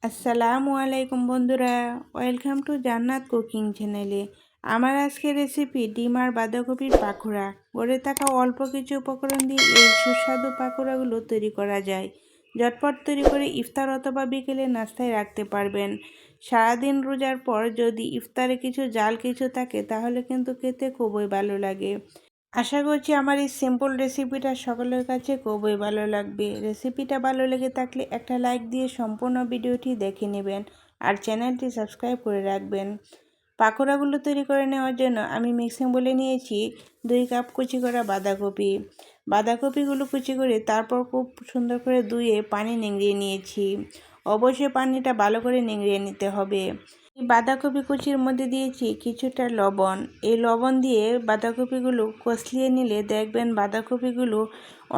আসসালামু আলাইকুম বন্ধুরা, ওয়েলকাম টু জান্নাত কুকিং চ্যানেলে। আমার আজকের রেসিপি ডিম আর বাঁধাকপির পাকোড়া। গড়ে থাকা অল্প কিছু উপকরণ দিয়ে এই সুস্বাদু পাকোড়াগুলো তৈরি করা যায়। ঝটপট তৈরি করে ইফতার অথবা বিকেলে নাস্তায় রাখতে পারবেন। সারাদিন রোজার পর যদি ইফতারে কিছু জাল কিছু থাকে তাহলে কিন্তু খেতে খুবই ভালো লাগে। আশা করছি আমার এই সিম্পল রেসিপিটা সকলের কাছে খুবই ভালো লাগবে। রেসিপিটা ভালো লেগে থাকলে একটা লাইক দিয়ে সম্পূর্ণ ভিডিওটি দেখে নেবেন আর চ্যানেলটি সাবস্ক্রাইব করে রাখবেন। পাকোড়াগুলো তৈরি করে নেওয়ার জন্য আমি মিক্সিং বলে নিয়েছি 2 কাপ কুচি করা বাঁধাকপি। বাঁধাকপিগুলো কুচি করে তারপর খুব সুন্দর করে ধুয়ে পানি নিংড়িয়ে নিয়েছি। অবশ্যই পানিটা ভালো করে নিংড়িয়ে নিতে হবে। বাঁধাকপি কুচির মধ্যে দিয়েছি কিছুটা লবণ। এই লবণ দিয়ে বাঁধাকপিগুলো কষলিয়ে নিলে দেখবেন বাঁধাকপিগুলো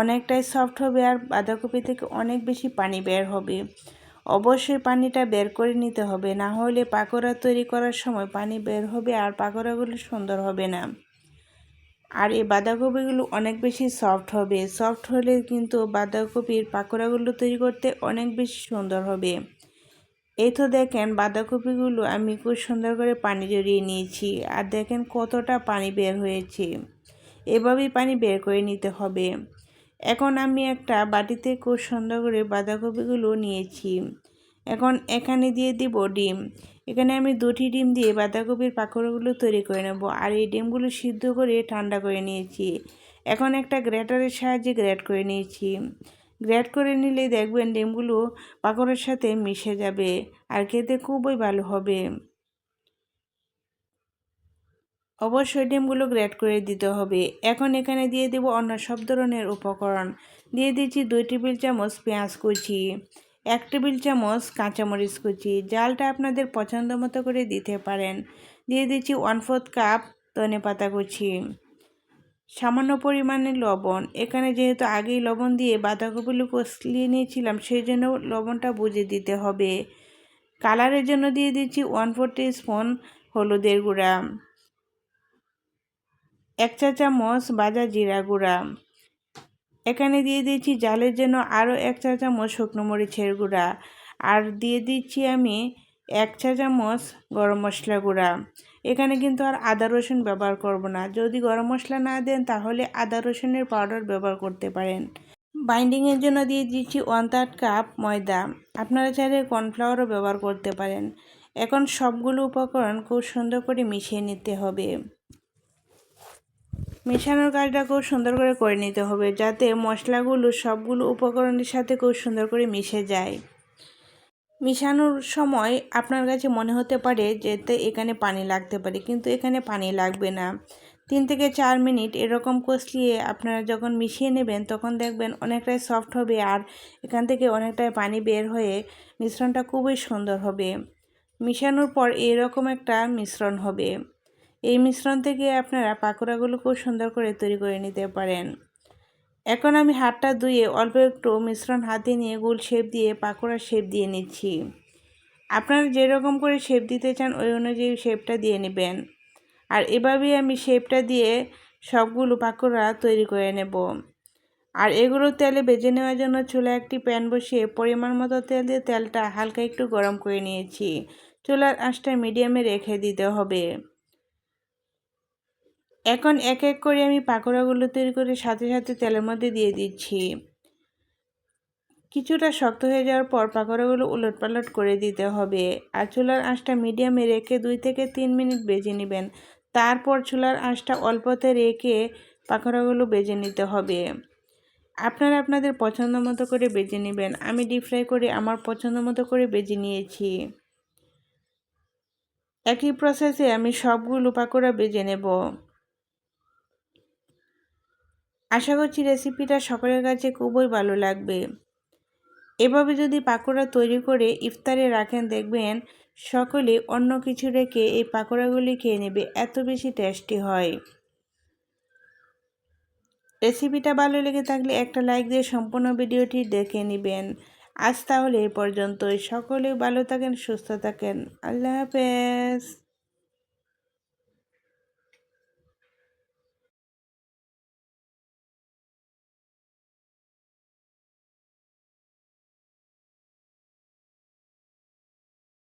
অনেকটাই সফট হবে আর বাঁধাকপি থেকে অনেক বেশি পানি বের হবে। অবশ্যই পানিটা বের করে নিতে হবে, না হলে পাকোড়া তৈরি করার সময় পানি বের হবে আর পাকোড়াগুলো সুন্দর হবে না। আর এই বাঁধাকপিগুলো অনেক বেশি সফট হবে। সফট হলে কিন্তু বাঁধাকপির পাকোড়াগুলো তৈরি করতে অনেক বেশি সুন্দর হবে। এই তো দেখেন বাঁধাকপিগুলো আমি খুব সুন্দর করে পানি জড়িয়ে নিয়েছি আর দেখেন কতটা পানি বের হয়েছে। এভাবেই পানি বের করে নিতে হবে। এখন আমি একটা বাটিতে খুব সুন্দর করে বাঁধাকপিগুলো নিয়েছি। এখন এখানে দিয়ে দিব ডিম। এখানে আমি 2টি ডিম দিয়ে বাঁধাকপির পাকোড়াগুলো তৈরি করে নেব আর এই ডিমগুলো সিদ্ধ করে ঠান্ডা করে নিয়েছি। এখন একটা গ্রেটারের সাহায্যে গ্রেট করে নিয়েছি। গ্রেট করে নিলে দেখবেন ডিমগুলো পাকোড়ার সাথে মিশে যাবে আর খেতে খুবই ভালো হবে। অবশ্যই ডিমগুলো গ্রেট করে দিতে হবে। এখন এখানে দিয়ে দেব অন্য সব ধরনের উপকরণ। দিয়ে দিচ্ছি 2 টেবিল চামচ পেঁয়াজ কুচি, 1 টেবিল চামচ কাঁচামরিচ কুচি। জালটা আপনাদের পছন্দ মতো করে দিতে পারেন। দিয়ে দিচ্ছি 1/4 কাপ ধনেপাতা কুচি, সামান্য পরিমাণে লবণ। এখানে যেহেতু আগেই লবণ দিয়ে বাঁধাকপিগুলো কষলিয়ে নিয়েছিলাম সেই জন্য লবণটা বুঝে দিতে হবে। কালারের জন্য দিয়ে দিচ্ছি 1/4 টিস্পুন হলুদের গুঁড়া, 1 চা চামচ ভাজা জিরা গুঁড়া। এখানে দিয়ে দিচ্ছি জালের জন্য আরও 1 চা চামচ শুকনো মরিচের গুঁড়া আর দিয়ে দিচ্ছি আমি 1 চা চামচ গরম মশলা গুঁড়া। এখানে কিন্তু আর আদা রসুন ব্যবহার করব না। যদি গরম মশলা না দেন তাহলে আদা রসুনের পাউডার ব্যবহার করতে পারেন। বাইন্ডিংয়ের জন্য দিয়ে দিচ্ছি 1/3 কাপ ময়দা। আপনারা চাইলে কর্নফ্লাওয়ারও ব্যবহার করতে পারেন। এখন সবগুলো উপকরণ খুব সুন্দর করে মিশিয়ে নিতে হবে। মেশানোর কাজটা খুব সুন্দর করে নিতে হবে যাতে মশলাগুলো সবগুলো উপকরণের সাথে খুব সুন্দর করে মিশে যায়। মিশানোর সময় আপনার কাছে মনে হতে পারে যে এখানে পানি লাগতে পারে, কিন্তু এখানে পানি লাগবে না। 3 থেকে 4 মিনিট এরকম কষলিয়ে আপনারা যখন মিশিয়ে নেবেন তখন দেখবেন অনেকটাই সফট হবে আর এখান থেকে অনেকটাই পানি বের হয়ে মিশ্রণটা খুবই সুন্দর হবে। মিশানোর পর এরকম একটা মিশ্রণ হবে। এই মিশ্রণ থেকে আপনারা পাকোড়াগুলো খুব সুন্দর করে তৈরি করে নিতে পারেন। এখন আমি হাতটা ধুয়ে অল্প একটু মিশ্রণ হাতে নিয়ে গোল শেপ দিয়ে পাকোড়ার শেপ দিয়ে নিচ্ছি। আপনারা যেরকম করে শেপ দিতে চান ওই অনুযায়ী শেপটা দিয়ে নেবেন। আর এভাবেই আমি শেপটা দিয়ে সবগুলো পাকোড়া তৈরি করে নেব। আর এগুলো তেলে ভেজে নেওয়ার জন্য চুলায় একটি প্যান বসিয়ে পরিমাণ মতো তেল দিয়ে তেলটা হালকা একটু গরম করে নিয়েছি। চুলার আঁচটা মিডিয়ামে রেখে দিতে হবে। এখন এক এক করে আমি পাকোড়াগুলো তৈরি করে সাথে সাথে তেলের মধ্যে দিয়ে দিচ্ছি। কিছুটা শক্ত হয়ে যাওয়ার পর পাকোড়াগুলো উলটপালট করে দিতে হবে আর চুলার আঁচটা মিডিয়ামে রেখে 2 থেকে 3 মিনিট ভেজে নেবেন। তারপর চুলার আঁচটা অল্পতে রেখে পাকোড়াগুলো ভেজে নিতে হবে। আপনারা আপনাদের পছন্দ মতো করে ভেজে নেবেন। আমি ডিপ ফ্রাই করে আমার পছন্দ মতো করে ভেজে নিয়েছি। একই প্রসেসে আমি সবগুলো পাকোড়া ভেজে নেব। আশা করছি রেসিপিটা সকলের কাছে খুবই ভালো লাগবে। এভাবে যদি পাকোড়া তৈরি করে ইফতারে রাখেন দেখবেন সকলে অন্য কিছু রেখে এই পাকোড়াগুলি খেয়ে নেবে, এত বেশি টেস্টি হয়। রেসিপিটা ভালো লেগে থাকলে একটা লাইক দিয়ে সম্পূর্ণ ভিডিওটি দেখে নেবেন। আজ তাহলে এই পর্যন্তই। সকলে ভালো থাকেন, সুস্থ থাকেন। আল্লাহ হাফেজ।